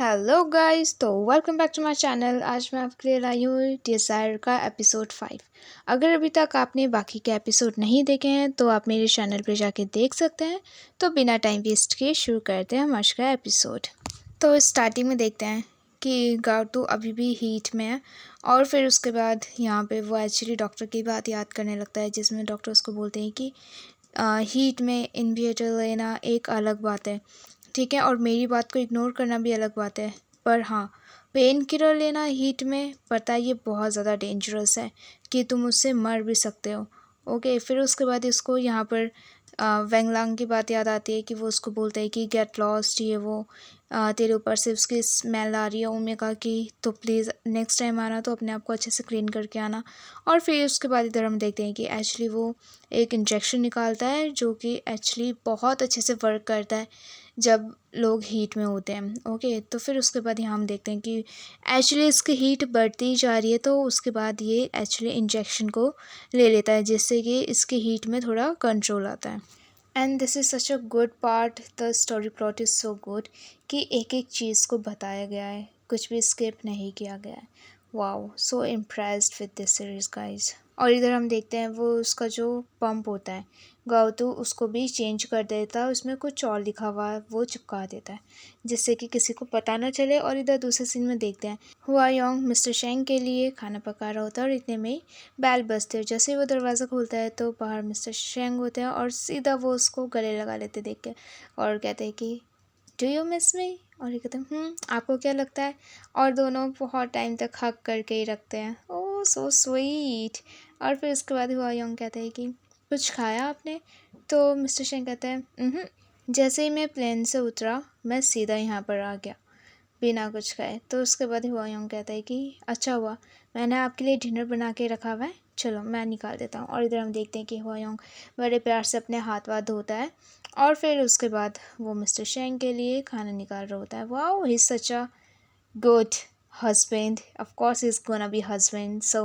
Hello guys, तो welcome back to my channel. आज मैं आपके लिए लाई हूँ डिज़ायर का एपिसोड 5। अगर अभी तक आपने बाकी के एपिसोड नहीं देखे हैं तो आप मेरे चैनल पर जाके देख सकते हैं। तो बिना टाइम वेस्ट किए शुरू करते हैं हम आज का एपिसोड। तो स्टार्टिंग में देखते हैं कि गाउटू अभी भी हीट में है और फिर उसके बाद यहाँ पे वो एक्चुअली डॉक्टर की बात याद करने लगता है, जिसमें डॉक्टर उसको बोलते हैं कि हीट में इन्वेटर लेना एक अलग बात है, ठीक है, और मेरी बात को इग्नोर करना भी अलग बात है। पर हाँ, पेन किलर लेना हीट में, पता है ये बहुत ज़्यादा डेंजरस है कि तुम उससे मर भी सकते हो। ओके, फिर उसके बाद इसको यहाँ पर वेंगलांग की बात याद आती है कि वो उसको बोलते हैं कि गेट लॉस्ट, ये वो तेरे ऊपर से उसकी स्मेल आ रही है ओमेगा की, तो प्लीज़ नेक्स्ट टाइम आना तो अपने आप को अच्छे से क्लीन करके आना। और फिर उसके बाद इधर हम देखते हैं कि एक्चुअली वो एक इंजेक्शन निकालता है जो कि एक्चुअली बहुत अच्छे से वर्क करता है जब लोग हीट में होते हैं। ओके, तो फिर उसके बाद यहाँ हम देखते हैं कि एक्चुअली इसकी हीट बढ़ती जा रही है, तो उसके बाद ये एक्चुअली इंजेक्शन को ले लेता है, जिससे कि इसकी हीट में थोड़ा कंट्रोल आता है। And this is such a good part, the story plot is so good कि एक एक चीज़ को बताया गया है, कुछ भी स्किप नहीं किया गया है। Wow, so impressed with this series guys. और इधर हम देखते हैं वो उसका जो पंप होता है, गाउतू उसको भी चेंज कर देता है, उसमें कुछ और लिखा हुआ है वो चिपका देता है, जिससे कि किसी को पता ना चले। और इधर दूसरे सीन में देखते हैं हुआ योंग मिस्टर शेंग के लिए खाना पका रहा होता है और इतने में ही बैल बजते हैं। जैसे ही वो दरवाज़ा खोलता है तो बाहर मिस्टर शेंग होते हैं और सीधा वो उसको गले लगा लेते देख के और कहते हैं कि डू यू मिस मी। और ये कहते हैं आपको क्या लगता है। और दोनों बहुत टाइम तक हग करके ही रखते हैं। ओह सो स्वीट। और फिर उसके बाद हुआ योंग कहते हैं कि कुछ खाया आपने। तो मिस्टर शेंग कहता है जैसे ही मैं प्लेन से उतरा मैं सीधा यहाँ पर आ गया बिना कुछ खाए। तो उसके बाद हुआ योंग कहता है कि अच्छा हुआ, मैंने आपके लिए डिनर बना के रखा हुआ है, चलो मैं निकाल देता हूँ। और इधर हम देखते हैं कि हुआ योंग बड़े प्यार से अपने हाथ वाथ धोता है और फिर उसके बाद वो मिस्टर शेंग के लिए खाना निकाल रहा होता है। Wow, he is such a good husband, of course he is gonna be husband सो।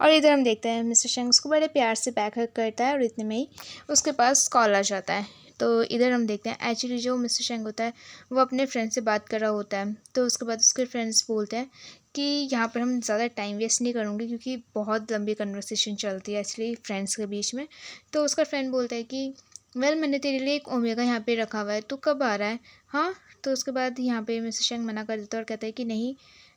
और इधर हम देखते हैं मिस्टर शेंग उसको बड़े प्यार से बैक हग करता है और इतने में ही उसके पास कॉल आ जाता है। तो इधर हम देखते हैं एक्चुअली जो मिस्टर शेंग होता है वो अपने फ्रेंड से बात कर रहा होता है। तो उसके बाद उसके फ्रेंड्स बोलते हैं कि यहाँ पर हम ज़्यादा टाइम वेस्ट नहीं करूँगे क्योंकि बहुत लंबी कन्वर्सेशन चलती है एक्चुअली फ्रेंड्स के बीच में। तो उसका फ्रेंड बोलता है कि वेल मैंने तेरे लिए एक ओमेगा यहाँ पे रखा हुआ है, तू कब आ रहा है। हाँ, तो उसके बाद यहाँ पे मिस्टर शेंग मना कर देता है और कहता है कि नहीं,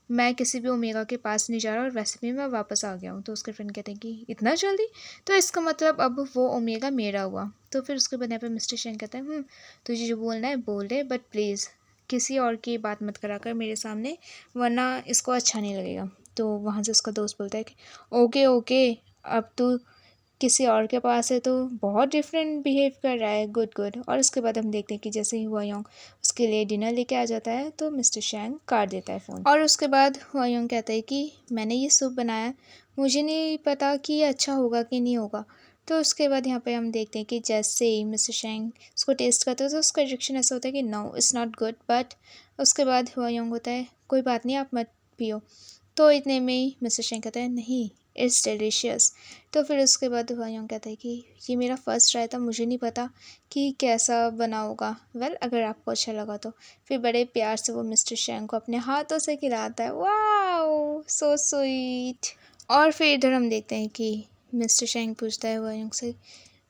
मैं किसी भी ओमेगा के पास नहीं जा रहा और वैसे भी मैं वापस आ गया हूँ। तो उसके फ्रेंड कहते हैं कि इतना जल्दी, तो इसका मतलब अब वो ओमेगा मेरा हुआ। तो फिर उसके बाद यहाँ पे मिस्टर शेंग कहते हैं तुझे जो बोलना है बोल दे, बट प्लीज़ किसी और की बात मत करा कर मेरे सामने, वरना इसको अच्छा नहीं लगेगा। तो वहाँ से उसका दोस्त बोलता है कि ओके ओके, अब तू किसी और के पास है तो बहुत डिफरेंट बिहेव कर रहा है, गुड गुड। और उसके बाद हम देखते हैं कि जैसे ही हुआ योंग उसके लिए डिनर लेके आ जाता है तो मिस्टर शैंग काट देता है फ़ोन। और उसके बाद हुआ योंग कहता है कि मैंने ये सूप बनाया, मुझे नहीं पता कि ये अच्छा होगा कि नहीं होगा। तो उसके बाद यहाँ पे हम देखते हैं कि जैसे ही मिस्टर शैंग उसको टेस्ट करते हैं तो उसका रिएक्शन ऐसा होता है कि no it's not good. But उसके बाद हुआ योंग होता है कोई बात नहीं, आप मत पियो। तो इतने में ही मिस्टर शेंग कहता है नहीं, इट्स डिलीशियस। तो फिर उसके बाद हुआयोंग कहता है कि ये मेरा फर्स्ट ट्राई था, मुझे नहीं पता कि कैसा बना होगा। वेल अगर आपको अच्छा लगा तो। फिर बड़े प्यार से वो मिस्टर शेंग को अपने हाथों से खिलाता है। Wow so sweet. और फिर इधर हम देखते हैं कि मिस्टर शेंग पूछता है हुआयोंग से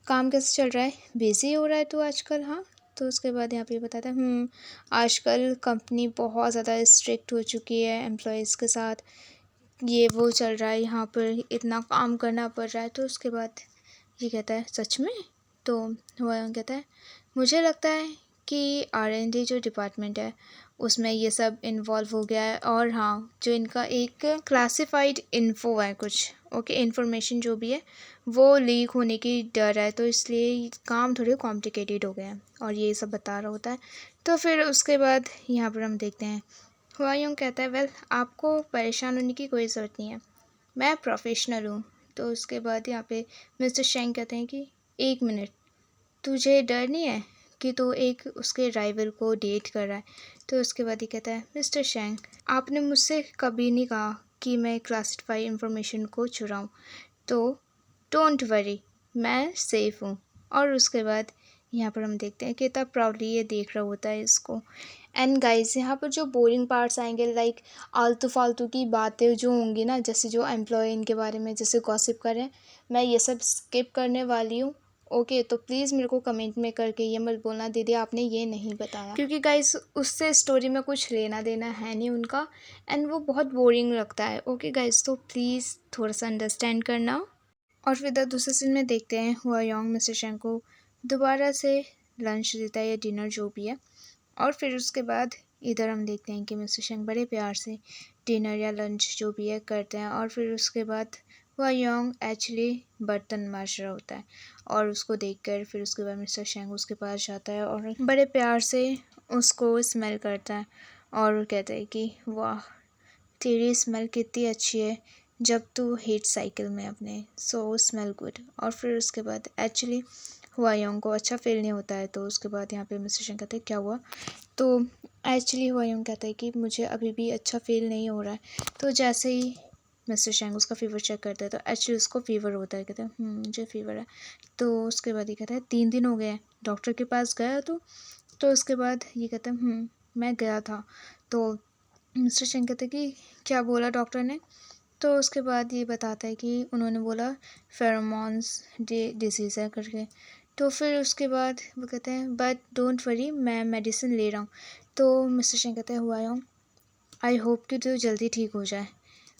काम कैसे चल रहा है, बिज़ी हो रहा है तू आजकल। हाँ, तो उसके बाद यहाँ पे बताता है आजकल कंपनी बहुत ज़्यादा स्ट्रिक्ट हो चुकी है एम्प्लॉयज़ के साथ, ये वो चल रहा है, यहाँ पर इतना काम करना पड़ रहा है। तो उसके बाद ये कहता है सच में। तो हुआयोंग कहता है मुझे लगता है कि R&D जो डिपार्टमेंट है उसमें ये सब इन्वॉल्व हो गया है, और हाँ जो इनका एक क्लासिफाइड इन्फो है कुछ, ओके, इन्फॉर्मेशन जो भी है वो लीक होने की डर है, तो इसलिए काम थोड़े कॉम्प्लिकेटेड हो गए हैं और ये सब बता रहा होता है। तो फिर उसके बाद यहाँ पर हम देखते हैं हुआयोंग कहता है वेल आपको परेशान होने की कोई ज़रूरत नहीं है, मैं प्रोफेशनल हूँ। तो उसके बाद यहाँ पे मिस्टर शेंग कहते हैं कि एक मिनट, तुझे डर नहीं है कि तू एक उसके राइवल को डेट कर रहा है। तो उसके बाद ही कहता है मिस्टर शेंग आपने मुझसे कभी नहीं कहा कि मैं क्लासिफाइड इंफॉर्मेशन को चुराऊँ, तो डोंट वरी, मैं सेफ़ हूँ। और उसके बाद यहाँ पर हम देखते हैं कि तब प्राउडली ये देख रहा होता है इसको। एंड गाइस यहाँ पर जो बोरिंग पार्ट्स आएंगे लाइक आलतू फालतू की बातें जो होंगी ना, जैसे जो एम्प्लॉय इनके बारे में जैसे गॉसिप करें, मैं ये सब स्किप करने वाली हूँ। ओके तो प्लीज़ मेरे को कमेंट में करके ये मत बोलना दीदी आपने ये नहीं बताया, क्योंकि गाइस उससे स्टोरी में कुछ लेना देना है नहीं उनका, एंड वो बहुत बोरिंग लगता है। ओके गाइस तो प्लीज़ थोड़ा सा अंडरस्टैंड करना। और फिर इधर दूसरे सीन में देखते हैं हुआ योंग मिस्टर शेंग को दोबारा से लंच देता है या डिनर जो भी है। और फिर उसके बाद इधर हम देखते हैं कि मिस्टर शेंग बड़े प्यार से डिनर या लंच जो भी है करते हैं। और फिर उसके बाद हुआ योंग एक्चुअली बर्तन मांज रहा होता है, और उसको देखकर फिर उसके बाद मिस्टर शेंग उसके पास जाता है और बड़े प्यार से उसको स्मेल करता है और कहता है कि वाह तेरी स्मेल कितनी अच्छी है जब तू हीट साइकिल में अपने, सो स्मेल गुड। और फिर उसके बाद एक्चुअली हुआ योंग को अच्छा फील नहीं होता है, तो उसके बाद यहाँ पे मिस्टर शेंग कहते हैं क्या हुआ, तो एक्चुअली हुआ योंग कहता है कि मुझे अभी भी अच्छा फील नहीं हो रहा है। तो जैसे ही मिस्टर शेंग उसका फीवर चेक करता है तो एक्चुअली उसको फीवर होता है। कहता है मुझे फीवर है। तो उसके बाद ये कहता है 3 दिन हो गए हैं, डॉक्टर के पास गया तो उसके बाद ये कहता है मैं गया था। तो मिस्टर शेंग कहते हैं कि क्या बोला डॉक्टर ने। तो उसके बाद ये बताता है कि उन्होंने बोला फेरोमोन्स डिजीज़ है करके। तो फिर उसके बाद वो कहते हैं बट डोंट वरी मैं मेडिसिन ले रहा हूँ। तो मिस्टर शेंग कहते हैं हुआ योंग आई होप कि तू जल्दी ठीक हो जाए,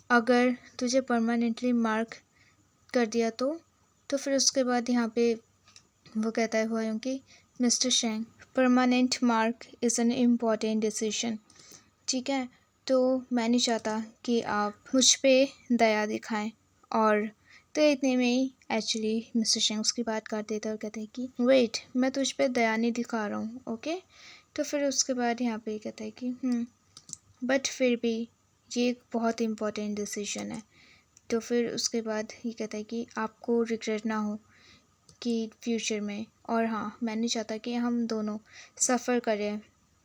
अगर तुझे परमानेंटली मार्क कर दिया तो फिर उसके बाद यहाँ पे वो कहता है हुआ योंग कि मिस्टर शेंग permanent mark is an important decision, ठीक है, तो मैं नहीं चाहता कि आप मुझ पे दया दिखाएं। और तो इतने में ही एक्चुअली मिस्टर शेंग उसकी बात काट देता है और कहते हैं कि वेट मैं तुझ पे दया नहीं दिखा रहा हूँ। ओके तो फिर उसके बाद यहाँ पे कहता है कि बट फिर भी ये एक बहुत इम्पोर्टेंट डिसीजन है। तो फिर उसके बाद ये कहता है कि आपको रिग्रेट ना हो कि फ्यूचर में, और हाँ मैं नहीं चाहता कि हम दोनों सफ़र करें।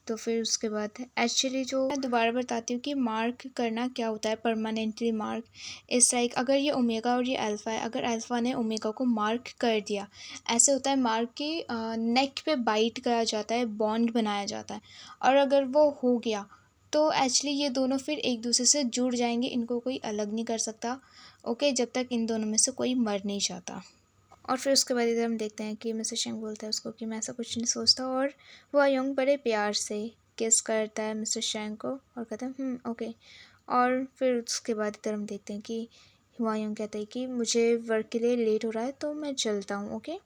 तो फिर उसके बाद एक्चुअली जो मैं दोबारा बताती हूँ कि मार्क करना क्या होता है। परमानेंटली मार्क इस लाइक अगर ये ओमेगा और ये अल्फ़ा है, अगर अल्फ़ा ने ओमेगा को मार्क कर दिया, ऐसे होता है मार्क की नेक पे बाइट करा जाता है, बॉन्ड बनाया जाता है। और अगर वो हो गया तो एक्चुअली ये दोनों फिर एक दूसरे से जुड़ जाएंगे, इनको कोई अलग नहीं कर सकता। ओके जब तक इन दोनों में से कोई मर नहीं जाता। और फिर उसके बाद इधर हम देखते हैं कि मिस्टर शेंग बोलता है उसको कि मैं ऐसा कुछ नहीं सोचता, और वो योंग बड़े प्यार से किस करता है मिस्टर शेंग को और कहता है ओके। और फिर उसके बाद इधर हम देखते हैं कि हुआ योंग कहता है कि मुझे वर्क के लिए लेट हो रहा है तो मैं चलता हूँ। ओके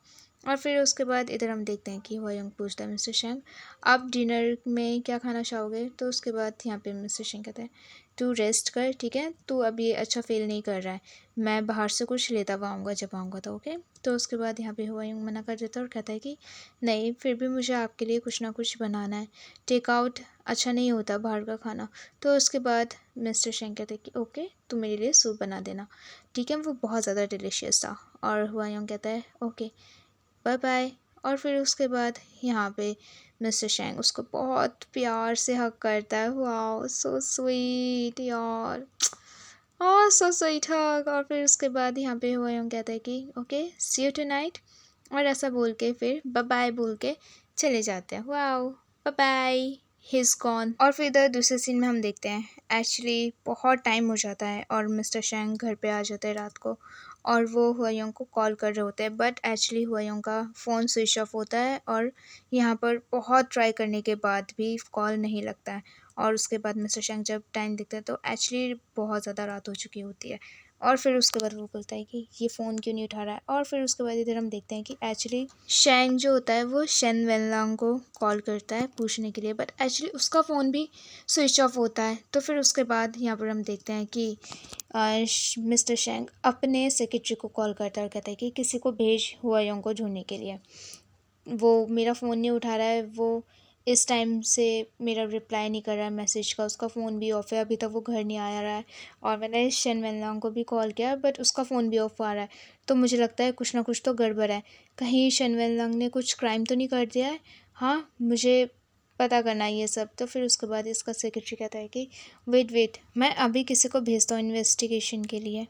और फिर उसके बाद इधर हम देखते हैं कि हुआ योंग पूछता है मिस्टर शेंग आप डिनर में क्या खाना चाहोगे। तो उसके बाद यहाँ पे मिस्टर शेंग कहता है तू रेस्ट कर, ठीक है, तू अब ये अच्छा फील नहीं कर रहा है, मैं बाहर से कुछ लेता हुआ आऊँगा जब आऊँगा तो। ओके तो उसके बाद यहाँ पे हुआ यूँ मना कर देता है और कहता है कि नहीं फिर भी मुझे आपके लिए कुछ ना कुछ बनाना है, टेक आउट अच्छा नहीं होता बाहर का खाना। तो उसके बाद मिस्टर शेंग कहते हैं कि ओके तू मेरे लिए सूप बना देना, ठीक है, वो बहुत ज़्यादा डिलीशियस था। और हुआ यूँ कहता है ओके बाय बाय। और फिर उसके बाद यहाँ पे मिस्टर शेंग उसको बहुत प्यार से हग करता है। वाओ सो स्वीट यार, ओह सो स्वीट हग। और फिर उसके बाद यहाँ पे हुआ यूँ कहता है कि ओके सी यू टुनाइट, और ऐसा बोल के फिर बाय बाय बोल के चले जाते हैं। Wow bye bye he is gone. और फिर इधर दूसरे सीन में हम देखते हैं एक्चुअली बहुत टाइम हो जाता है और मिस्टर शेंग घर पे आ जाते हैं रात को, और वो हुआयोंग को कॉल कर रहे होते हैं, बट एक्चुअली हुआयोंग का फ़ोन स्विच ऑफ होता है और यहाँ पर बहुत ट्राई करने के बाद भी कॉल नहीं लगता है। और उसके बाद मिस्टर शेंग जब टाइम देखते हैं तो एक्चुअली बहुत ज़्यादा रात हो चुकी होती है। और फिर उसके बाद वो बोलता है कि ये फ़ोन क्यों नहीं उठा रहा है। और फिर उसके बाद इधर हम देखते हैं कि एक्चुअली शेंग जो होता है वो शेन वेनलॉन्ग को कॉल करता है पूछने के लिए, बट एक्चुअली उसका फ़ोन भी स्विच ऑफ होता है। तो फिर उसके बाद यहाँ पर हम देखते हैं कि मिस्टर शेंग अपने सेक्रेटरी को कॉल करता है और कहता है कि किसी को भेज हुआयोंग को ढूंढने के लिए, वो मेरा फ़ोन नहीं उठा रहा है, वो इस टाइम से मेरा रिप्लाई नहीं कर रहा है मैसेज का, उसका फ़ोन भी ऑफ है, अभी तक वो घर नहीं आया रहा है। और मैंने शेन वेनलॉन्ग को भी कॉल किया बट उसका फ़ोन भी ऑफ आ रहा है। तो मुझे लगता है कुछ ना कुछ तो गड़बड़ है, कहीं शेन वेनलॉन्ग ने कुछ क्राइम तो नहीं कर दिया है। हाँ मुझे पता करना है ये सब। तो फिर उसके बाद इसका सेक्रेटरी कहता है कि वेट मैं अभी किसी को भेजता हूँ इन्वेस्टिगेशन के लिए।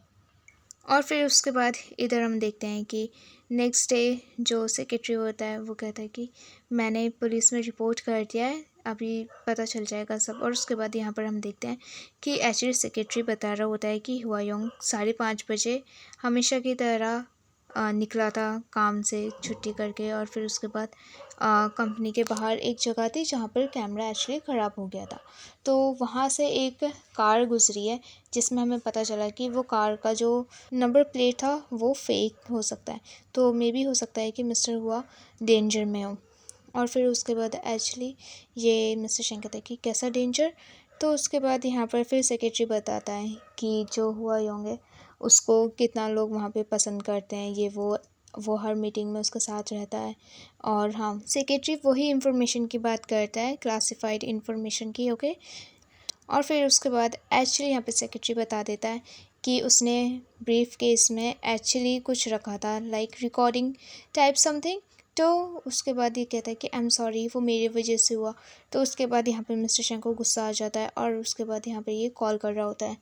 और फिर उसके बाद इधर हम देखते हैं कि नेक्स्ट डे जो सेक्रेटरी होता है वो कहता है कि मैंने पुलिस में रिपोर्ट कर दिया है, अभी पता चल जाएगा सब। और उसके बाद यहाँ पर हम देखते हैं कि एक्चुअली सेक्रेटरी बता रहा होता है कि हुआयोंग 5:30 बजे हमेशा की तरह निकला था काम से छुट्टी करके, और फिर उसके बाद कंपनी के बाहर एक जगह थी जहाँ पर कैमरा एक्चुअली ख़राब हो गया था। तो वहाँ से एक कार गुजरी है जिसमें हमें पता चला कि वो कार का जो नंबर प्लेट था वो फेक हो सकता है। तो मे बी हो सकता है कि मिस्टर हुआ डेंजर में हो। और फिर उसके बाद एक्चुअली ये मिस्टर शेंग कहता है कि कैसा डेंजर। तो उसके बाद यहाँ पर फिर सेक्रेटरी बताता है कि जो हुआ योंग है उसको कितना लोग वहाँ पे पसंद करते हैं, ये वो हर मीटिंग में उसके साथ रहता है। और हाँ, सेक्रेटरी वही इन्फॉर्मेशन की बात करता है, क्लासिफाइड इन्फॉर्मेशन की, ओके। और फिर उसके बाद एक्चुअली यहाँ पे सेक्रेटरी बता देता है कि उसने ब्रीफ केस में एक्चुअली कुछ रखा था, लाइक रिकॉर्डिंग टाइप समथिंग। तो उसके बाद ये कहता है कि आई एम सॉरी, वो मेरी वजह से हुआ। तो उसके बाद यहाँ पे मिस्टर शेंग को गुस्सा आ जाता है और उसके बाद यहाँ पे ये कॉल कर रहा होता है,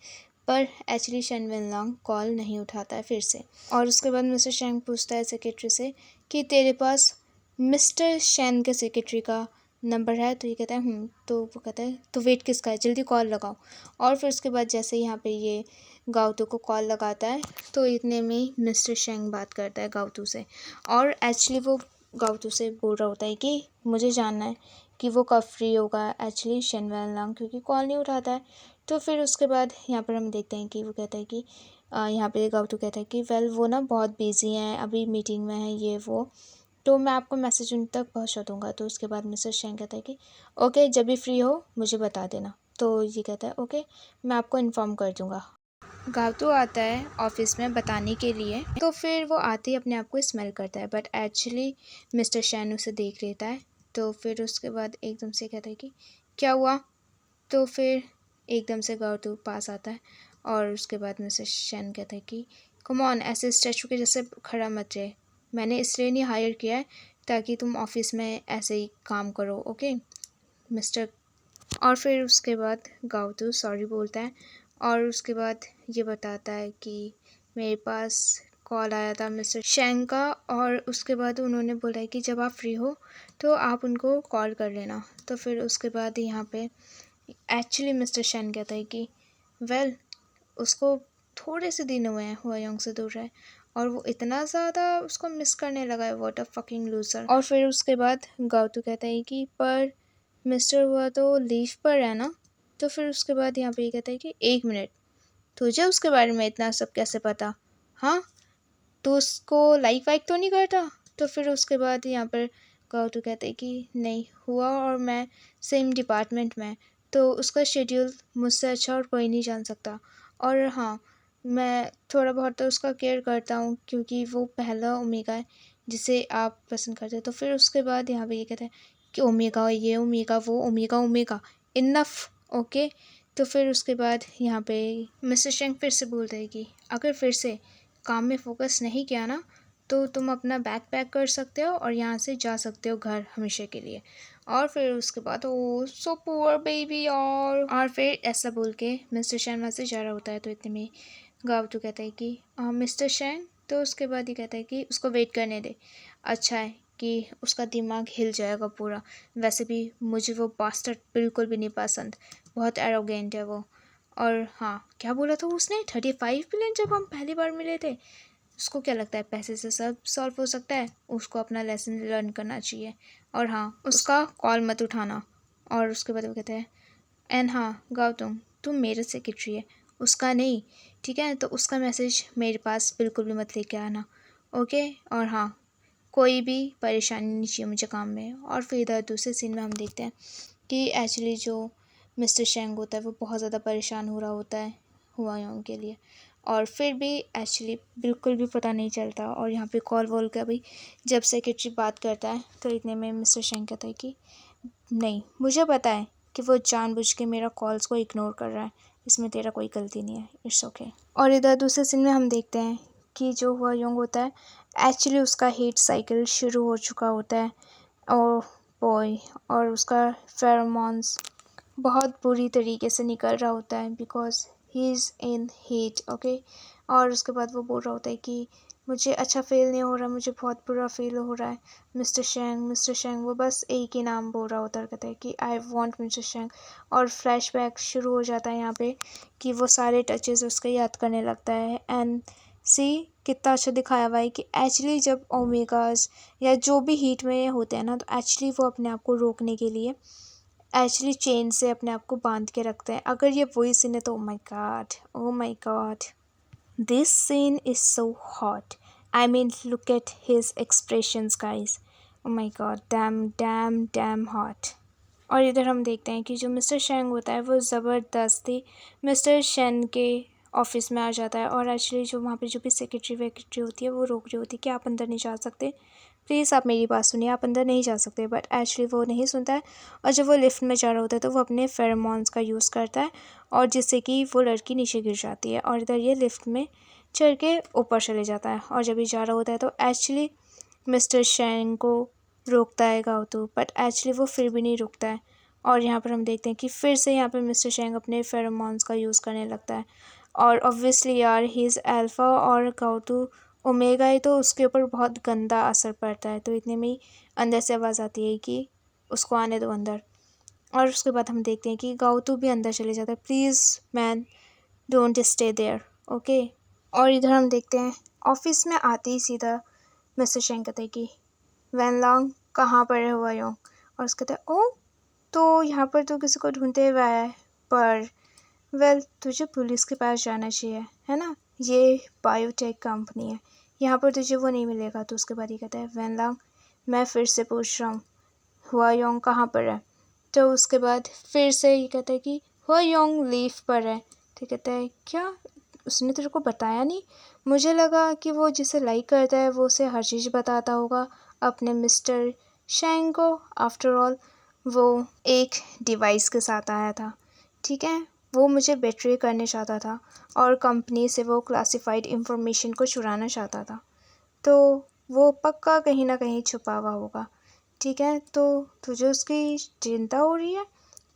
पर एक्चुअली शेन वेनलॉन्ग कॉल नहीं उठाता है फिर से। और उसके बाद मिस्टर शेंग पूछता है सेक्रेटरी से कि तेरे पास मिस्टर शेन के सेक्रेटरी का नंबर है। तो ये कहता है तो वो कहता है तो वेट किसका है, जल्दी कॉल लगाओ। और फिर उसके बाद जैसे यहाँ पे ये गाउतू को कॉल लगाता है तो इतने में मिस्टर शेंग बात करता है गाउतू से। और एक्चुअली वो गाउतू से बोल रहा होता है कि मुझे जानना है कि वो कब फ्री होगा एक्चुअली शेन वेनलॉन्ग, क्योंकि कॉल नहीं उठाता है। तो फिर उसके बाद यहाँ पर हम देखते हैं कि वो कहता है कि यहाँ पे गाउतू कहता है कि वेल वो ना बहुत बिजी हैं, अभी मीटिंग में है, ये वो, तो मैं आपको मैसेज उन तक पहुंचा दूंगा। तो उसके बाद मिस्टर शेंग कहता है कि ओके, जब भी फ्री हो मुझे बता देना। तो ये कहता है ओके, मैं आपको इन्फॉर्म कर दूंगा। गावतू आता है ऑफिस में बताने के लिए, तो फिर वो आते ही अपने आप को स्मेल करता है, बट एक्चुअली मिस्टर शेन उसे देख लेता है। तो फिर उसके बाद एकदम से कहता है कि क्या हुआ। तो फिर एकदम से गावतू पास आता है और उसके बाद मिस्टर शेन कहता है कि कम ऑन, ऐसे स्टैचू के जैसे खड़ा मत रहे, मैंने इसलिए नहीं हायर किया है ताकि तुम ऑफिस में ऐसे ही काम करो, ओके मिस्टर। और फिर उसके बाद गाउतू सॉरी बोलता है और उसके बाद ये बताता है कि मेरे पास कॉल आया था मिस्टर शेंग का, और उसके बाद उन्होंने बोला है कि जब आप फ्री हो तो आप उनको कॉल कर लेना। तो फिर उसके बाद यहाँ पे एक्चुअली मिस्टर शेंग कहता है कि वेल उसको थोड़े से दिन हुए हैं हुआयोंग से दूर है और वो इतना ज़्यादा उसको मिस करने लगा है, व्हाट अ फकिंग लूजर। और फिर उसके बाद गाउतू कहता है कि पर मिस्टर हुआ तो लीव पर है ना। तो फिर उसके बाद यहाँ पे ये कहता है कि 1 मिनट, तुझे उसके बारे में इतना सब कैसे पता, हाँ तो उसको लाइक वाइक तो नहीं करता। तो फिर उसके बाद यहाँ पर गाउतू कहते हैं कि नहीं, हुआ और मैं सेम डिपार्टमेंट में, तो उसका शेड्यूल मुझसे अच्छा और कोई नहीं जान सकता। और हाँ, मैं थोड़ा बहुत तो उसका केयर करता हूँ क्योंकि वो पहला ओमेगा है जिसे आप पसंद करते हैं। तो फिर उसके बाद यहाँ पे ये कहते हैं कि ओमेगा ये ओमेगा वो ओमेगा ओमेगा इनफ, ओके। तो फिर उसके बाद यहाँ पे मिस्टर शेंग फिर से बोल रहे कि अगर फिर से काम में फोकस नहीं किया ना तो तुम अपना बैग पैक कर सकते हो और यहाँ से जा सकते हो घर हमेशा के लिए। और फिर उसके बाद ओ सो पुअर बेबी, और फिर ऐसा बोल के मिस्टर शैन वहाँ से जा रहा होता है। तो इतने में गावतू कहता है कि मिस्टर शैन, तो उसके बाद ही कहता है कि उसको वेट करने दे, अच्छा है कि उसका दिमाग हिल जाएगा पूरा। वैसे भी मुझे वो बास्टर्ड बिल्कुल भी नहीं पसंद, बहुत एरोगेंट है वो। और हाँ, क्या बोला था उसने, 35 बिलियन जब हम पहली बार मिले थे। उसको क्या लगता है पैसे से सब सॉल्व हो सकता है, उसको अपना लेसन लर्न करना चाहिए। और हाँ, उसका कॉल मत उठाना। और उसके बाद वो कहते हैं एंड हाँ गौतम, तुम मेरे सेक्रेटरी है, उसका नहीं, ठीक है। तो उसका मैसेज मेरे पास बिल्कुल भी मत लेके आना, ओके। और हाँ, कोई भी परेशानी नहीं चाहिए मुझे काम में। और फिर इधर दूसरे सीन में हम देखते हैं कि एक्चुअली जो मिस्टर शेंग होता है वो बहुत ज़्यादा परेशान हो रहा होता है हुआयोंग के लिए, और फिर भी एक्चुअली बिल्कुल भी पता नहीं चलता। और यहाँ पे कॉल वॉल का भी जब सेक्रेटरी बात करता है तो इतने में मिस्टर शेंग कहता है कि नहीं, मुझे पता है कि वो जानबूझ के मेरा कॉल्स को इग्नोर कर रहा है, इसमें तेरा कोई गलती नहीं है, इट्स ओके। और इधर दूसरे सीन में हम देखते हैं कि जो हुआयोंग होता है एक्चुअली उसका हीट साइकिल शुरू हो चुका होता है और बॉय, और उसका फेरोमोन्स बहुत बुरी तरीके से निकल रहा होता है because he is in heat, okay. और उसके बाद वो बोल रहा होता है कि मुझे अच्छा फ़ील नहीं हो रहा, मुझे बहुत बुरा फ़ील हो रहा है। मिस्टर शेंग वो बस एक ही नाम बोल रहा होता है, कहता है कि आई वांट मिस्टर शेंग। और फ्लैशबैक शुरू हो जाता है यहाँ पे कि वो सारे टचेज़ उसको याद करने लगता है। एंड सी कितना अच्छा दिखाया हुआ है कि एक्चुअली जब ओमेगास या जो भी हीट में होते हैं ना, तो एक्चुअली वो अपने आप को रोकने के लिए एक्चुअली चेन से अपने आप को बांध के रखते हैं। अगर ये वही सीन है तो oh my God, this scene is so hot. I mean, look at his expressions, guys. Oh my god, damn hot. और इधर हम देखते हैं कि जो मिस्टर शेंग होता है वो ज़बरदस्ती मिस्टर शेन के ऑफिस में आ जाता है। और एक्चुअली जो वहाँ पे जो भी सेक्रेटरी वेक्रेटरी होती है वो रोक रही होती है कि आप अंदर नहीं जा सकते, प्लीज़ आप मेरी बात सुनिए, आप अंदर नहीं जा सकते। बट एक्चुअली वो नहीं सुनता है। और जब वो लिफ्ट में जा रहा होता है तो वो अपने फेरोमोन्स का यूज़ करता है और जिससे कि वो लड़की नीचे गिर जाती है। और इधर ये लिफ्ट में चढ़ के ऊपर चले जाता है। और जब ये जा रहा होता है तो एक्चुअली मिस्टर शेंग को रोकता है गाउतू, बट एक्चुअली वो फिर भी नहीं रुकता है। और यहाँ पर हम देखते हैं कि फिर से यहाँ पर मिस्टर शेंग अपने फेरोमोन्स का यूज़ करने लगता है। और ऑब्वियसली यार ही इज़ अल्फ़ा और गाउतू ओमेगा है, तो उसके ऊपर बहुत गंदा असर पड़ता है। तो इतने में ही अंदर से आवाज़ आती है कि उसको आने दो अंदर। और उसके बाद हम देखते हैं कि गाउतू भी अंदर चले जाता है। Please man, don't stay there, okay. और इधर हम देखते हैं ऑफिस में आते ही सीधा मिस्टर शेंग कहते हैं कि वैन लॉन्ग कहाँ पर हुआ यूँ। और उसके कहते हैं ओ, तो यहाँ पर तो किसी को ढूंढते हुए आया है, पर वेल तुझे पुलिस के पास जाना चाहिए, है ना, ये बायोटेक कंपनी है, यहाँ पर तुझे वो नहीं मिलेगा। तो उसके बाद ही कहता है वैन लॉन्ग मैं फिर से पूछ रहा हूँ हुआ योंग कहाँ पर है। तो उसके बाद फिर से ये कहता है कि हुआ योंग लीव पर है। तो कहता है क्या उसने तेरे को बताया नहीं, मुझे लगा कि वो जिसे लाइक करता है वो उसे हर चीज़ बताता होगा अपने मिस्टर शेंग को। आफ्टर ऑल वो एक डिवाइस के साथ आया था, ठीक है, वो मुझे बेट्रे करने चाहता था और कंपनी से वो क्लासिफाइड इंफॉर्मेशन को चुराना चाहता था, तो वो पक्का कहीं ना कहीं छुपा हुआ होगा, ठीक है, तो तुझे उसकी चिंता हो रही है।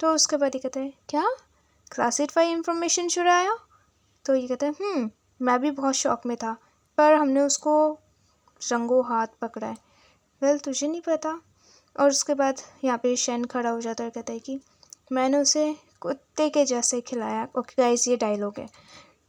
तो उसके बाद ये कहते हैं क्या क्लासिफाइड इंफॉर्मेशन चुराया। तो ये कहते हैं मैं भी बहुत शौक में था, पर हमने उसको रंगों हाथ पकड़ा है। वेल तुझे नहीं पता। और उसके बाद यहाँ पे शेन खड़ा हो जाता है और कहता है कि मैंने उसे कुत्ते के जैसे खिलाया। ओके गाइस, ये डायलॉग है,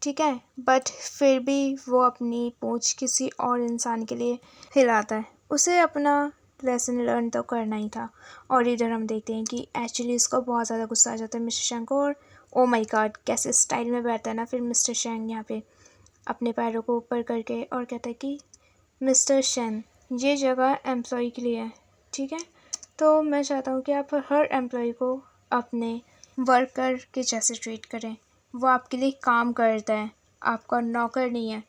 ठीक है, बट फिर भी वो अपनी पूंछ किसी और इंसान के लिए हिलाता है, उसे अपना लेसन लर्न तो करना ही था। और इधर हम देखते हैं कि एक्चुअली इसको बहुत ज़्यादा गुस्सा आ जाता है मिस्टर शेंग को। और ओ माय गॉड कैसे स्टाइल में बैठता है ना फिर मिस्टर शेंग यहाँ पे अपने पैरों को ऊपर करके और कहता है कि मिस्टर शेन ये जगह एम्प्लॉय के लिए है, ठीक है, तो मैं चाहता हूँ कि आप हर एम्प्लॉय को अपने वर्कर के जैसे ट्रीट करें, वो आपके लिए काम करता है, आपका नौकर नहीं है।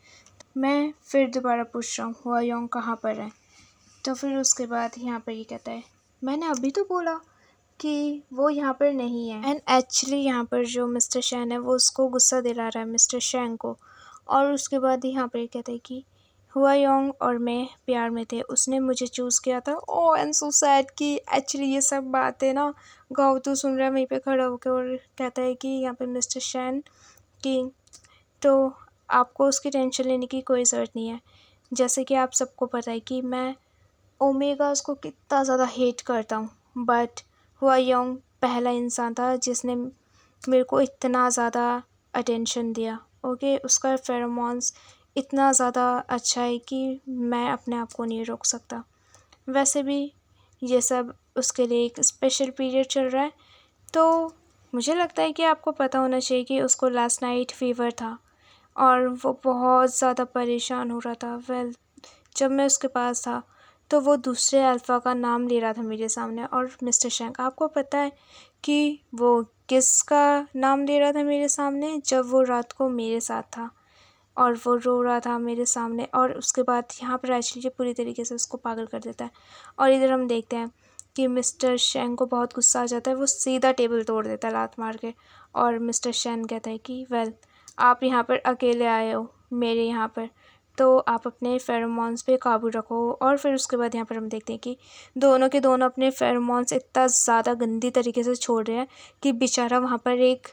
मैं फिर दोबारा पूछ रहा हूँ हुआ योंग कहाँ पर है। तो फिर उसके बाद यहाँ पर ये कहता है मैंने अभी तो बोला कि वो यहाँ पर नहीं है। एंड एक्चुअली यहाँ पर जो मिस्टर शेन है वो उसको गुस्सा दिला रहा है मिस्टर शेंग को। और उसके बाद यहाँ पर ये कहता है कि हुआ योंग और मैं प्यार में थे, उसने मुझे चूज़ किया था। ओ एंड सो सैड कि एक्चुअली ये सब बातें ना गाँव तो सुन रहा है वहीं पे खड़ा होकर और कहता है कि यहाँ पे मिस्टर शेन की तो आपको उसकी टेंशन लेने की कोई ज़रूरत नहीं है। जैसे कि आप सबको पता है कि मैं ओमेगा उसको कितना ज़्यादा हेट करता हूँ, बट हुआ योंग पहला इंसान था जिसने मेरे को इतना ज़्यादा अटेंशन दिया। ओके, उसका फेरोमोन्स इतना ज़्यादा अच्छा है कि मैं अपने आप को नहीं रोक सकता। वैसे भी ये सब उसके लिए एक स्पेशल पीरियड चल रहा है, तो मुझे लगता है कि आपको पता होना चाहिए कि उसको लास्ट नाइट फीवर था और वो बहुत ज़्यादा परेशान हो रहा था। वेल जब मैं उसके पास था तो वो दूसरे अल्फ़ा का नाम ले रहा था मेरे सामने। और मिस्टर शेंग आपको पता है कि वो किसका नाम ले रहा था मेरे सामने, जब वो रात को मेरे साथ था और वो रो रहा था मेरे सामने। और उसके बाद यहाँ पर एक्चुअली पूरी तरीके से उसको पागल कर देता है। और इधर हम देखते हैं कि मिस्टर शेंग को बहुत गुस्सा आ जाता है, वो सीधा टेबल तोड़ देता है लात मार के। और मिस्टर शेंग कहता है कि वेल आप यहाँ पर अकेले आए हो मेरे यहाँ पर, तो आप अपने फेरोमोन्स पे काबू रखो। और फिर उसके बाद यहाँ पर हम देखते हैं कि दोनों के दोनों अपने फेरोमोन्स इतना ज़्यादा गंदी तरीके से छोड़ रहे हैं कि बेचारा वहाँ पर एक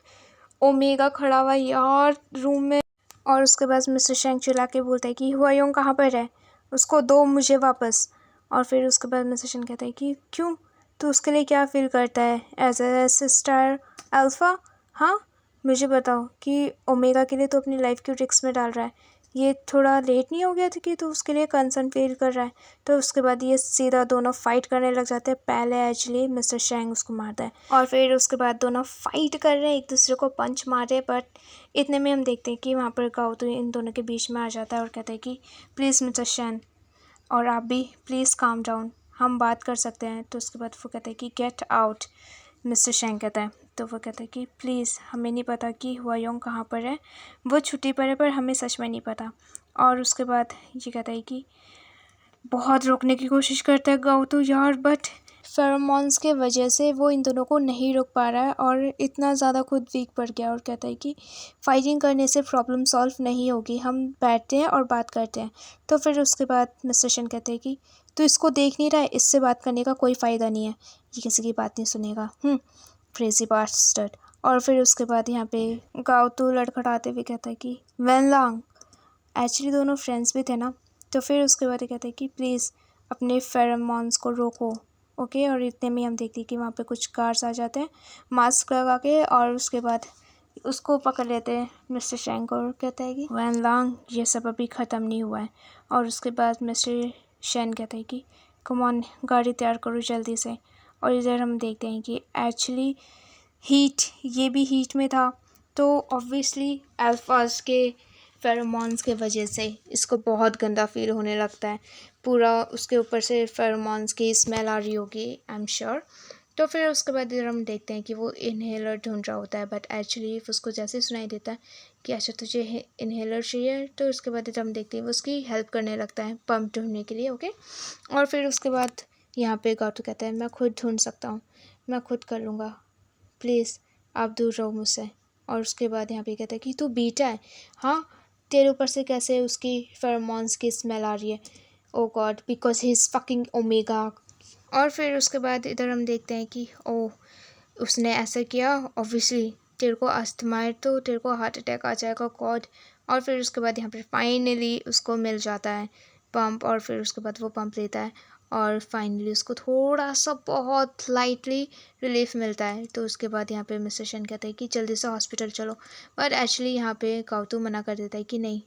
ओमेगा खड़ा हुआ यार रूम में। और उसके बाद मिस्टर शेंग चिल्ला के बोलता है कि हुआयोंग कहाँ पर है, उसको दो मुझे वापस। और फिर उसके बाद मिस्टर शेंग कहता है कि क्यों, तू उसके लिए क्या फील करता है एज ए सिस्टर अल्फ़ा। हाँ, मुझे बताओ कि ओमेगा के लिए तो अपनी लाइफ क्यों रिस्क में डाल रहा है, ये थोड़ा लेट नहीं हो गया था कि तू उसके लिए कंसर्न फील कर रहा है। तो उसके बाद ये सीधा दोनों फाइट करने लग जाते हैं। पहले एक्चुअली मिस्टर शेंग उसको मारता है और फिर उसके बाद दोनों फाइट कर रहे हैं, एक दूसरे को पंच मार रहे हैं। बट इतने में हम देखते हैं कि वहाँ पर गाओ इन दोनों के बीच में आ जाता है और कहता है कि प्लीज़ मिस्टर शेंग, और आप भी प्लीज़ काम डाउन, हम बात कर सकते हैं। तो उसके बाद वो कहते हैं कि गेट आउट, मिस्टर शेंग कहता है। तो वो कहता है कि प्लीज़, हमें नहीं पता कि हुआयोंग कहाँ पर है, वो छुट्टी पर है, पर हमें सच में नहीं पता। और उसके बाद ये कहता है कि बहुत रोकने की कोशिश करता है गाओ तो यार, बट फेरोमोन्स के वजह से वो इन दोनों को नहीं रोक पा रहा है और इतना ज़्यादा खुद वीक पड़ गया। और कहता है कि फाइटिंग करने से प्रॉब्लम सॉल्व नहीं होगी, हम बैठते हैं और बात करते हैं। तो फिर उसके बाद मिस्टर शेन कहते हैं कि तू इसको देख नहीं रहा है, इससे बात करने का कोई फ़ायदा नहीं है, ये किसी की बात नहीं सुनेगा, क्रेजी बास्टर्ड। और फिर उसके बाद यहाँ पे गाओ तो लड़खड़ाते हुए कहता है कि वेनलांग, एक्चुअली दोनों फ्रेंड्स भी थे ना। तो फिर उसके बाद ये कहते हैं कि प्लीज़ अपने फेरोमोन्स को रोको, ओके। और इतने में हम देखते हैं कि वहाँ पे कुछ गार्ड्स आ जाते हैं मास्क लगा के, और उसके बाद उसको पकड़ लेते हैं मिस्टर शेंग को। और कहता है कि वैन लांग, ये सब अभी ख़त्म नहीं हुआ है। और उसके बाद मिस्टर शेन कहता है कि कम ऑन, गाड़ी तैयार करो जल्दी से। और इधर हम देखते हैं कि एक्चुअली हीट, ये भी हीट में था, तो ऑब्वियसली अल्फाज के फेरोमोन्स के वजह से इसको बहुत गंदा फील होने लगता है। पूरा उसके ऊपर से फेरोमोन्स की स्मेल आ रही होगी, आई एम श्योर। तो फिर उसके बाद इधर हम देखते हैं कि वो इन्हेलर ढूंढ रहा होता है, बट एक्चुअली उसको जैसे सुनाई देता है कि अच्छा तुझे इन्हेलर चाहिए, तो उसके बाद इधर हम देखते हैं वो उसकी हेल्प करने लगता है पंप ढूंढने के लिए, ओके। और फिर उसके बाद यहाँ पे गाटू कहता है मैं खुद ढूंढ सकता हूँ, मैं खुद कर लूँगा, प्लीज़ आप दूर रहो मुझसे। और उसके बाद यहाँ पे कहता है कि तू बीटा है, हाँ, तेरे ऊपर से कैसे उसकी फेरोमोन्स की स्मेल आ रही है, oh god, because he is fucking omega. और फिर उसके बाद इधर हम देखते हैं कि ओह, उसने ऐसा किया, ऑब्वियसली तेरे को अस्थमा है तो तेरे को हार्ट अटैक आ जाएगा, गॉड। और फिर उसके बाद यहाँ पे फाइनली उसको मिल जाता है पंप, और फिर उसके बाद वो पंप लेता है और फाइनली उसको थोड़ा सा बहुत लाइटली रिलीफ मिलता है। तो उसके बाद यहाँ पे मिस्टर शन कहते हैं कि जल्दी से हॉस्पिटल चलो, बट एक्चुअली यहाँ पे गाउतू मना कर देता है कि नहीं,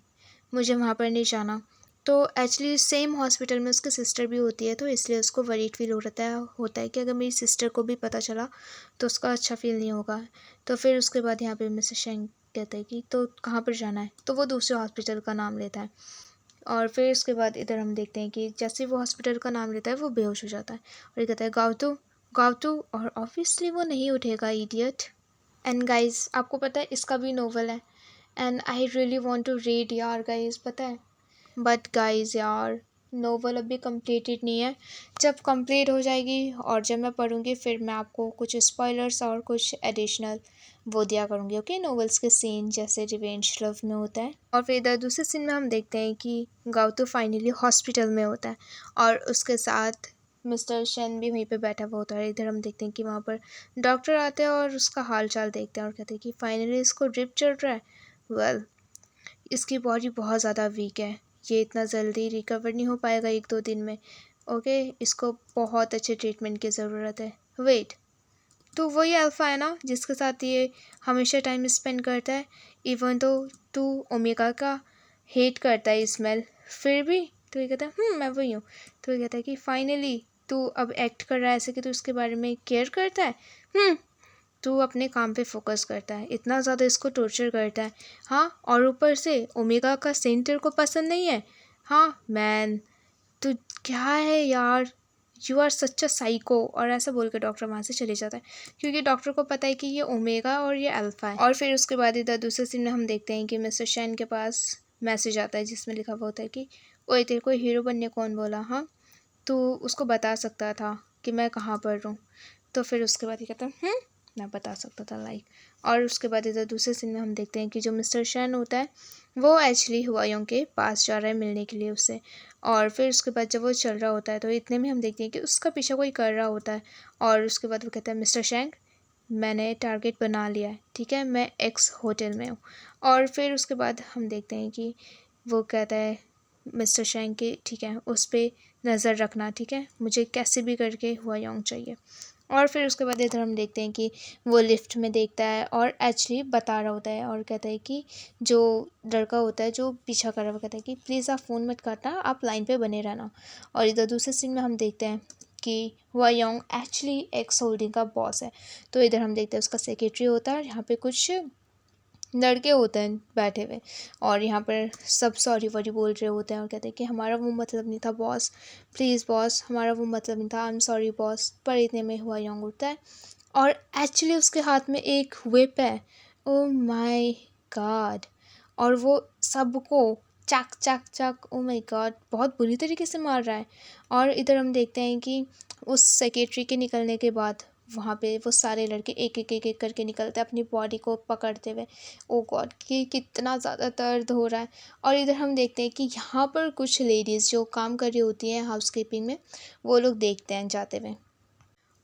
मुझे वहाँ पर नहीं जाना। तो एक्चुअली सेम हॉस्पिटल में उसकी सिस्टर भी होती है, तो इसलिए उसको वरीड फील होता है कि अगर मेरी सिस्टर को भी पता चला तो उसका अच्छा फील नहीं होगा। तो फिर उसके बाद यहाँ पे मिस्टर शेंग कहते हैं कि तो कहाँ पर जाना है, तो वो दूसरे हॉस्पिटल का नाम लेता है। और फिर उसके बाद इधर हम देखते हैं कि जैसे वो हॉस्पिटल का नाम लेता है वो बेहोश हो जाता है और ये कहता है गाउतू, गाउतू, और ऑब्वियसली वो नहीं उठेगा, इडियट। एंड गाइस, आपको पता है इसका भी नोवेल है, and I really want to read यार गाइस, पता है। बट गाइस यार, नोवेल अभी कंप्लीटेड नहीं है, जब कंप्लीट हो जाएगी और जब मैं पढ़ूँगी फिर मैं आपको कुछ स्पॉयलर्स और कुछ एडिशनल वो दिया करूँगी, ओके। नोवेल्स के सीन जैसे रिवेंज लव में होता है। और फिर इधर दूसरे सीन में हम देखते हैं कि गाउतो फाइनली हॉस्पिटल में होता है और उसके साथ मिस्टर शेन भी वहीं पे बैठा हुआ होता है। इधर हम देखते हैं कि वहाँ पर डॉक्टर आते हैं और उसका हाल चाल देखते हैं और कहते हैं कि फाइनली इसको ड्रिप चल रहा है। वेल, इसकी बॉडी बहुत ज़्यादा वीक है, ये इतना जल्दी रिकवर नहीं हो पाएगा एक दो दिन में, ओके। इसको बहुत अच्छे ट्रीटमेंट की ज़रूरत है। वेट, तो वही अल्फ़ा है ना जिसके साथ ये हमेशा टाइम स्पेंड करता है, इवन तो तू ओमेगा का हेट करता है स्मेल, फिर भी तो ये कहता है मैं वही हूँ। तो ये कहता है कि फाइनली तू अब एक्ट कर रहा है ऐसे कि तू उसके बारे में केयर करता है, तू अपने काम पे फोकस करता है, इतना ज़्यादा इसको टॉर्चर करता है, हाँ, और ऊपर से ओमेगा का सेंट तेरे को पसंद नहीं है, हाँ मैन, तू क्या है यार, you are such a psycho. और ऐसा बोल के डॉक्टर वहाँ से चले जाता है क्योंकि डॉक्टर को पता है कि ये ओमेगा और ये अल्फ़ा है। और फिर उसके बाद इधर दूसरे सीन में हम देखते हैं कि मिस्टर शैन के पास मैसेज आता है जिसमें लिखा हुआ होता है कि ओए, तेरे को हीरो बनने कौन बोला, हाँ, तू उसको बता सकता था कि मैं कहाँ पर हूँ। तो फिर उसके बाद ये कहता है मैं बता सकता था, लाइक। और उसके बाद इधर दूसरे सीन में हम देखते हैं कि जो मिस्टर शैन होता है वो एक्चुअली हुआयोंग के पास जा रहा है मिलने के लिए उससे। और फिर उसके बाद जब वो चल रहा होता है तो इतने में हम देखते हैं कि उसका पीछा कोई कर रहा होता है और उसके बाद वो कहता है मिस्टर शैंग, मैंने टारगेट बना लिया है, ठीक है, मैं एक्स होटल में हूँ। और फिर उसके बाद हम देखते हैं कि वो कहता है मिस्टर शैंग के ठीक है उस पर नज़र रखना, ठीक है, मुझे कैसे भी करके हुआ योंग चाहिए। और फिर उसके बाद इधर हम देखते हैं कि वो लिफ्ट में देखता है और एक्चुअली बता रहा होता है और कहता है कि जो लड़का होता है जो पीछा कर रहा है वो कहता है कि प्लीज़ आप फ़ोन मत काटना, आप लाइन पे बने रहना। और इधर दूसरे सीन में हम देखते हैं कि हुआ योंग एक्चुअली एक्स होल्डिंग का बॉस है। तो इधर हम देखते हैं उसका सेक्रेटरी होता है और यहाँ पे कुछ लड़के होते हैं बैठे हुए और यहाँ पर सब सॉरी वॉरी बोल रहे होते हैं और कहते हैं कि हमारा वो मतलब नहीं था बॉस, प्लीज़ बॉस, हमारा वो मतलब नहीं था, आई एम सॉरी बॉस। पर इतने में हुआ योंग उठता है और एक्चुअली उसके हाथ में एक व्हिप है। Oh my God. और वो सबको चक चक चक, ओ माय गॉड, बहुत बुरी तरीके से मार रहा है। और इधर हम देखते हैं कि उस सेक्रेटरी के निकलने के बाद वहाँ पे वो सारे लड़के एक एक एक एक करके निकलते हैं अपनी बॉडी को पकड़ते हुए। ओ गॉड कि कितना ज़्यादा दर्द हो रहा है। और इधर हम देखते हैं कि यहाँ पर कुछ लेडीज़ जो काम कर रही होती हैं हाउसकीपिंग में, वो लोग देखते हैं जाते हुए।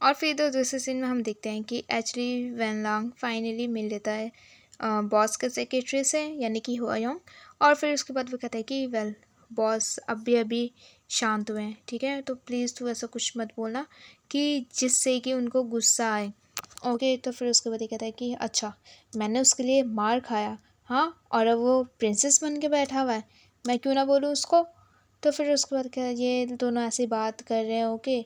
और फिर इधर दूसरे सीन में हम देखते हैं कि एक्चुअली वैन लांग फाइनली मिल लेता है बॉस के सेक्रेटरी से, यानी कि हुआ योंग। और फिर उसके बाद वो कहता है कि वेल बॉस अभी अभी शांत हुए हैं, ठीक है, तो प्लीज़ तू ऐसा कुछ मत बोलना कि जिससे कि उनको गुस्सा आए। ओके, तो फिर उसके बाद ये कहता है कि अच्छा मैंने उसके लिए मार खाया, हाँ, और अब वो प्रिंसेस बन के बैठा हुआ है, मैं क्यों ना बोलूँ उसको। तो फिर उसके बाद क्या ये दोनों ऐसी बात कर रहे हैं ओके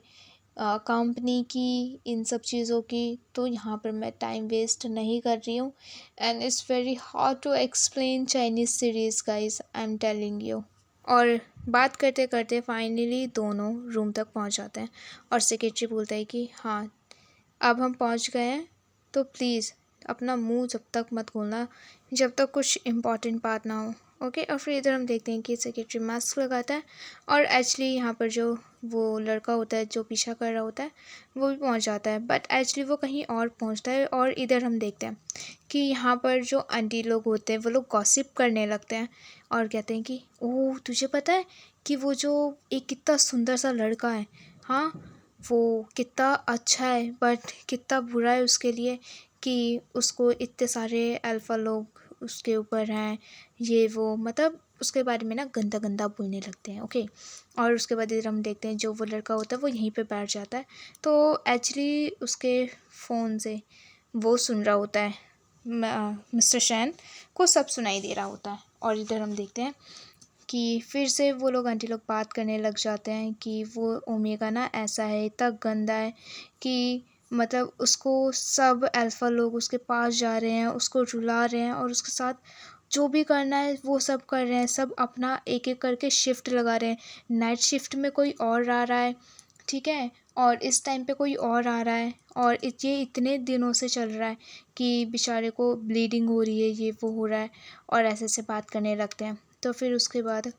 कंपनी की इन सब चीज़ों की। तो यहाँ पर मैं टाइम वेस्ट नहीं कर रही हूँ and it's very hard to explain Chinese series guys, I am telling you. और बात करते करते फाइनली दोनों रूम तक पहुँच जाते हैं और सेक्रेटरी बोलता है कि हाँ अब हम पहुँच गए हैं, तो प्लीज़ अपना मुंह जब तक मत खोलना जब तक कुछ इम्पॉर्टेंट बात ना हो। ओके, और फिर इधर हम देखते हैं कि सेक्रेटरी मास्क लगाता है और एक्चुअली यहाँ पर जो वो लड़का होता है जो पीछा कर रहा होता है वो भी पहुँच जाता है, बट एक्चुअली वो कहीं और पहुँचता है। और इधर हम देखते हैं कि यहाँ पर जो आंटी लोग होते हैं वो लोग गॉसिप करने लगते हैं और कहते हैं कि ओह तुझे पता है कि वो जो एक कितना सुंदर सा लड़का है, हाँ, वो कितना अच्छा है बट कितना बुरा है उसके लिए कि उसको इतने सारे अल्फ़ा लोग उसके ऊपर हैं, ये वो मतलब उसके बारे में ना गंदा गंदा बोलने लगते हैं। ओके, और उसके बाद इधर हम देखते हैं जो वो लड़का होता है वो यहीं पे बैठ जाता है। तो एक्चुअली उसके फ़ोन से वो सुन रहा होता है, मिस्टर शैन को सब सुनाई दे रहा होता है। और इधर हम देखते हैं कि फिर से वो लोग आंटी लोग बात करने लग जाते हैं कि वो ओमेगा ना ऐसा है, इतना गंदा है कि मतलब उसको सब अल्फ़ा लोग उसके पास जा रहे हैं, उसको रुला रहे हैं और उसके साथ जो भी करना है वो सब कर रहे हैं, सब अपना एक एक करके शिफ्ट लगा रहे हैं। नाइट शिफ्ट में कोई और आ रहा है, ठीक है, और इस टाइम पे कोई और आ रहा है और ये इतने दिनों से चल रहा है कि बेचारे को ब्लीडिंग हो रही है, ये वो हो रहा है, और ऐसे ऐसे बात करने लगते हैं। तो फिर उसके बाद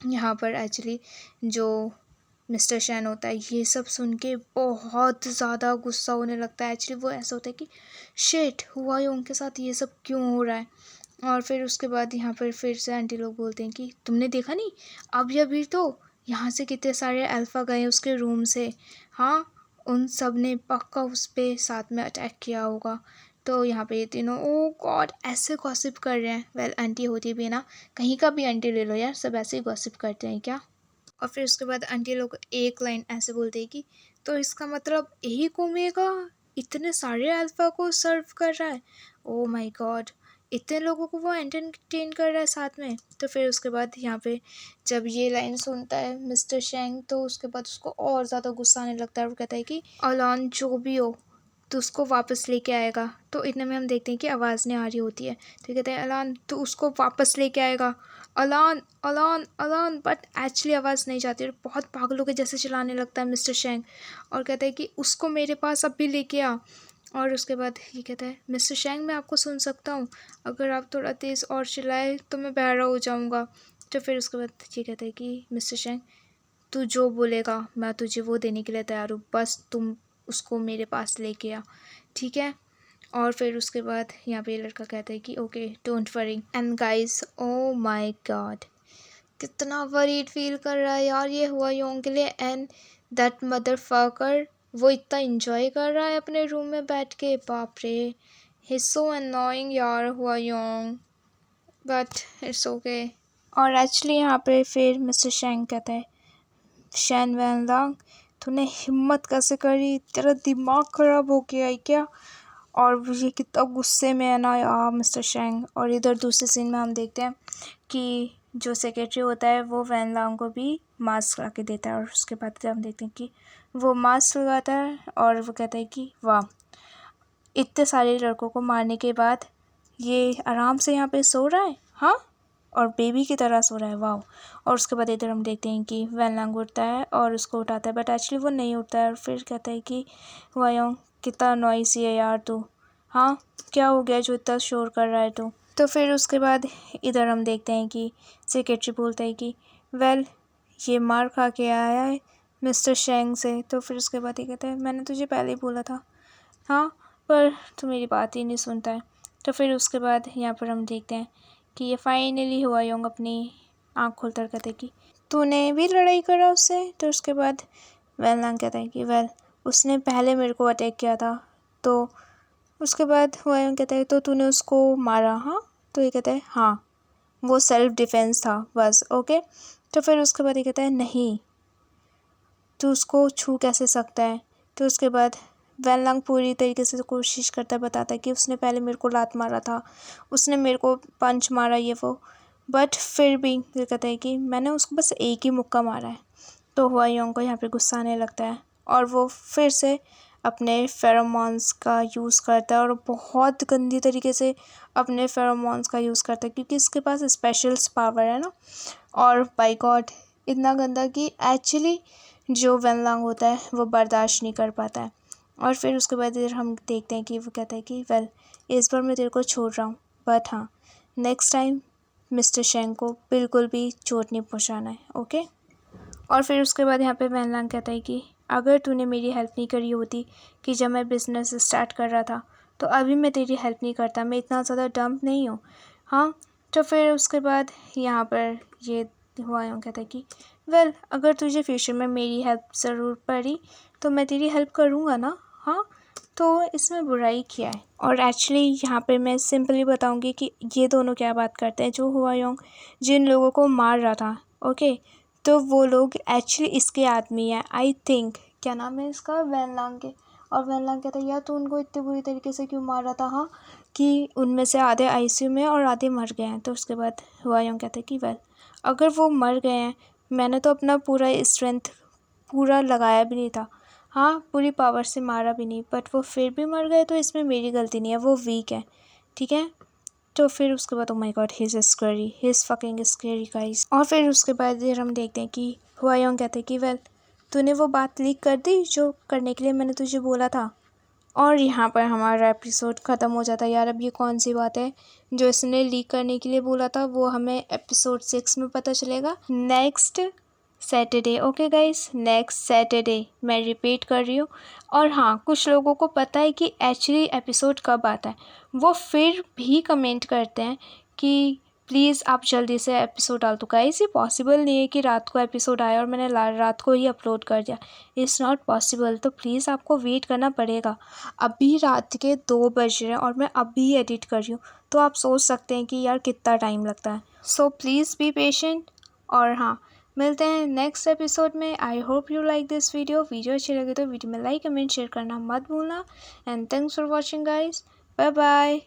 यहाँ पर एक्चुअली जो मिस्टर शैन होता है ये सब सुन के बहुत ज़्यादा गुस्सा होने लगता है। एक्चुअली वो ऐसा होता है कि शिट हुआ ही उनके साथ ये सब क्यों हो रहा है। और फिर उसके बाद यहाँ पर फिर से आंटी लोग बोलते हैं कि तुमने देखा नहीं अभी तो यहाँ से कितने सारे अल्फ़ा गए उसके रूम से, हाँ, उन सब ने पक्का उस पर साथ में अटैक किया होगा। तो यहाँ पे ये तीनों ओ गॉड ऐसे गॉसिप कर रहे हैं। वेल आंटी होती भी ना, कहीं का भी आंटी ले लो यार, सब ऐसे ही गॉसिप करते हैं क्या। और फिर उसके बाद आंटी लोग एक लाइन ऐसे बोलते हैं कि तो इसका मतलब यही घूमेगा इतने सारे अल्फ़ा को सर्व कर रहा है, ओ माय गॉड, इतने लोगों को वो एंटरटेन कर रहा है साथ में। तो फिर उसके बाद यहाँ पे जब ये लाइन सुनता है मिस्टर शेंग तो उसके बाद उसको और ज़्यादा गुस्सा आने लगता है। वो कहता है कि अलान जो भी हो तो उसको वापस लेके आएगा। तो इतने में हम देखते हैं कि आवाज़ नहीं आ रही होती है, तो कहते हैं अलान तो उसको वापस लेके आएगा, अलान अलान अलान, बट एक्चुअली आवाज़ नहीं जाती और बहुत पागलों के जैसे चिल्लाने लगता है मिस्टर शेंग और कहता है कि उसको मेरे पास अब भी लेके आ। और उसके बाद ये कहता है मिस्टर शेंग मैं आपको सुन सकता हूँ, अगर आप थोड़ा तेज़ और चिल्लाए तो मैं बहरा हो जाऊँगा। तो फिर उसके बाद ये कहता है कि मिस्टर शेंग तू जो बोलेगा मैं तुझे वो देने के लिए तैयार हूँ, बस तुम उसको मेरे पास लेके आ, ठीक है। और फिर उसके बाद यहाँ पे लड़का कहता है कि okay don't worry and guys oh my God कितना वरीड फील कर रहा है यार ये हुआ योंग के लिए। एंड दैट मदर फकर वो इतना इंजॉय कर रहा है अपने रूम में बैठ के, बाप रे, ही इज़ सो अननोइंग यार हुआ योंग, बट इट्स ओके। और एक्चुअली यहाँ पे फिर मिस्टर शेंग कहता है, शैन वैन लांग, तूने हिम्मत कैसे करी, तेरा दिमाग खराब हो गया है क्या? और ये कितना गुस्से में है ना यार मिस्टर शेंग। और इधर दूसरे सीन में हम देखते हैं कि जो सेक्रेटरी होता है वो वैन लांग को भी मास्क ला के देता है, और उसके बाद हम देखते हैं कि वो मास्क लगाता है और वो कहता है कि वाह, इतने सारे लड़कों को मारने के बाद ये आराम से यहाँ पे सो रहा है, हाँ, और बेबी की तरह सो रहा है, वाह। और उसके बाद इधर हम देखते हैं कि वैन लांग उठता है और उसको उठाता है, बट एक्चुअली वो नहीं उठता है, और फिर कहता है कि वायोंग, कितना नॉइसी है यार तू, हाँ, क्या हो गया जो इतना शोर कर रहा है तू। तो फिर उसके बाद इधर हम देखते हैं कि सेक्रेटरी बोलता है कि वेल, ये मार खा के आया है मिस्टर शेंग से। तो फिर उसके बाद ये कहता है, मैंने तुझे पहले ही बोला था, हाँ, पर तू मेरी बात ही नहीं सुनता है। तो फिर उसके बाद यहाँ पर हम देखते हैं कि ये फाइनली हुआ योंग अपनी आँख खोलकर कहते कि तूने भी लड़ाई करा उससे। तो उसके बाद वैन लांग कहता है कि वेल, उसने पहले मेरे को अटैक किया था। तो उसके बाद हुआ योंग कहता है, तो तूने उसको मारा, हाँ? तो ये कहता है हाँ, वो सेल्फ डिफेंस था बस, ओके। तो फिर उसके बाद ये कहता है नहीं, तू उसको छू कैसे सकता है। तो उसके बाद वैन लांग पूरी तरीके से कोशिश करता है, बताता है कि उसने पहले मेरे को लात मारा था, उसने मेरे को पंच मारा ये वो, बट फिर भी ये कहता है कि मैंने उसको बस एक ही मुक्का मारा है। तो हुआ योंग को यहाँ पे गुस्सा आने लगता है और वो फिर से अपने फेरोमोन्स का यूज़ करता है, और बहुत गंदी तरीके से अपने फेरोमोन्स का यूज़ करता है, क्योंकि इसके पास स्पेशल पावर है ना। और बाय गॉड, इतना गंदा कि एक्चुअली जो वैन लांग होता है वो बर्दाश्त नहीं कर पाता है। और फिर उसके बाद इधर हम देखते हैं कि वो कहता है कि वेल, इस बार मैं तेरे को छोड़ रहा हूँ, बट हाँ, नेक्स्ट टाइम मिस्टर शेंग को बिल्कुल भी चोट नहीं पहुँचाना है, ओके। और फिर उसके बाद यहाँ पे वैन लांग कहता है कि अगर तूने मेरी हेल्प नहीं करी होती कि जब मैं बिज़नेस स्टार्ट कर रहा था, तो अभी मैं तेरी हेल्प नहीं करता, मैं इतना ज़्यादा डम्प नहीं हूँ, हाँ। तो फिर उसके बाद यहाँ पर ये हुआ यूँ कहता है कि वेल, अगर तुझे फ्यूचर में मेरी हेल्प ज़रूर पड़ी तो मैं तेरी हेल्प करूँगा ना, हाँ, तो इसमें बुराई क्या है। और एक्चुअली यहाँ पे मैं सिंपली बताऊँगी कि ये दोनों क्या बात करते हैं। जो हुआ योंग जिन लोगों को मार रहा था, ओके, तो वो लोग एक्चुअली इसके आदमी हैं, आई थिंक, क्या नाम है इसका, वैन लांग के। और वैन लांग कहता है यार, तू उनको इतनी बुरी तरीके से क्यों मार रहा था, हाँ, कि उनमें से आधे आईसीयू में और आधे मर गए हैं। तो उसके बाद हुआ योंग कहता है कि वेल, अगर वो मर गए हैं, मैंने तो अपना पूरा स्ट्रेंथ पूरा लगाया भी नहीं था, हाँ, पूरी पावर से मारा भी नहीं, बट वो फिर भी मर गए, तो इसमें मेरी गलती नहीं है, वो वीक है, ठीक है। तो फिर उसके बाद oh my God, he is scary, he is fucking scary guys. और फिर उसके बाद फिर हम देखते हैं कि हुआ योंग कहते हैं कि वेल, तूने वो बात लीक कर दी जो करने के लिए मैंने तुझे बोला था। और यहाँ पर हमारा एपिसोड ख़त्म हो जाता है यार। अब ये कौन सी बात है जो इसने लीक करने के लिए बोला था, वो हमें एपिसोड 6 में पता चलेगा, next Saturday, okay guys, next Saturday, मैं रिपीट कर रही हूँ। और हाँ, कुछ लोगों को पता है कि एक्चुअली एपिसोड कब आता है, वो फिर भी कमेंट करते हैं कि प्लीज़ आप जल्दी से एपिसोड डाल दो। गाइस, ये पॉसिबल नहीं है कि रात को एपिसोड आया और मैंने रात को ही अपलोड कर दिया, इट्स नॉट पॉसिबल। तो प्लीज़ आपको वेट करना पड़ेगा। अभी रात के 2 बज रहे हैं और मैं अभी एडिट कर रही हूँ, तो आप सोच सकते हैं कि यार कितना टाइम लगता है। So please be patient. और हाँ, मिलते हैं नेक्स्ट एपिसोड में। I hope you like this video अच्छी लगे तो वीडियो में लाइक कमेंट शेयर करना मत भूलना। And thanks for watching guys, bye bye.